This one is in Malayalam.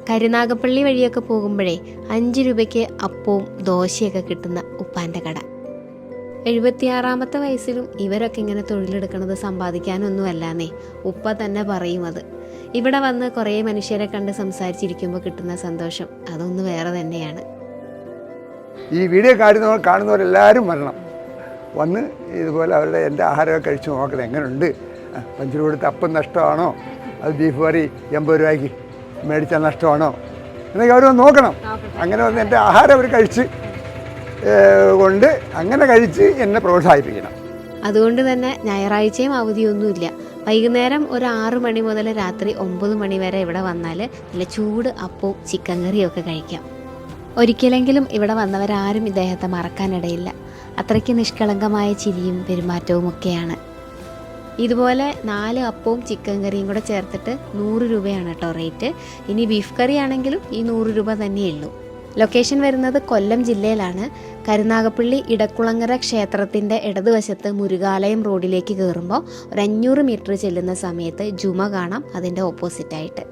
കരുനാഗപ്പള്ളി വഴിയൊക്കെ പോകുമ്പോഴേ 5 രൂപയ്ക്ക് അപ്പവും ദോശയൊക്കെ കിട്ടുന്ന ഉപ്പാൻ്റെ കട. 76-ാമത്തെ വയസ്സിലും ഇവരൊക്കെ ഇങ്ങനെ തൊഴിലെടുക്കുന്നത് സമ്പാദിക്കാനൊന്നുമല്ലാന്നേ ഉപ്പ തന്നെ പറയും. അത് ഇവിടെ വന്ന് കുറേ മനുഷ്യരെ കണ്ട് സംസാരിച്ചിരിക്കുമ്പോൾ കിട്ടുന്ന സന്തോഷം അതൊന്ന് വേറെ തന്നെയാണ്. ഈ വീഡിയോ കാണുന്നവരെല്ലാവരും വരണം, വന്ന് ഇതുപോലെ അവരുടെ എൻ്റെ ആഹാരമൊക്കെ കഴിച്ച് നോക്കണം എങ്ങനെയുണ്ട്. 5 രൂപ കൊടുത്ത് അപ്പം നഷ്ടമാണോ, അത് ബീഫ് കറി 80 രൂപയ്ക്ക് മേടിച്ചാൽ നഷ്ടമാണോ എന്നൊക്കെ അവർ നോക്കണം. അങ്ങനെ വന്ന് എൻ്റെ ആഹാരം അവർ കഴിച്ച് കൊണ്ട് അങ്ങനെ കഴിച്ച് എന്നെ പ്രോത്സാഹിപ്പിക്കണം. അതുകൊണ്ട് തന്നെ ഞായറാഴ്ചയും അവധിയൊന്നുമില്ല. വൈകുന്നേരം ഒരു 6 മണി മുതൽ രാത്രി 9 മണി വരെ ഇവിടെ വന്നാൽ നല്ല ചൂട് അപ്പവും ചിക്കൻ കറിയും ഒക്കെ കഴിക്കാം. ഒരിക്കലെങ്കിലും ഇവിടെ വന്നവരാരും ഇദ്ദേഹത്തെ മറക്കാനിടയില്ല. അത്രയ്ക്ക് നിഷ്കളങ്കമായ ചിരിയും പെരുമാറ്റവും ഒക്കെയാണ്. ഇതുപോലെ 4 അപ്പവും ചിക്കൻ കറിയും കൂടെ ചേർത്തിട്ട് 100 രൂപയാണ് കേട്ടോ റേറ്റ്. ഇനി ബീഫ് കറി ആണെങ്കിലും ഈ 100 രൂപ തന്നെയുള്ളൂ. ലൊക്കേഷൻ വരുന്നത് കൊല്ലം ജില്ലയിലാണ്. കരുനാഗപ്പള്ളി ഇടക്കുളങ്ങര ക്ഷേത്രത്തിൻ്റെ ഇടതുവശത്ത് മുരുകാലയം റോഡിലേക്ക് കയറുമ്പോൾ ഒരു 500 മീറ്റർ ചെല്ലുന്ന സമയത്ത് ജുമ കാണാം, അതിൻ്റെ ഓപ്പോസിറ്റായിട്ട്.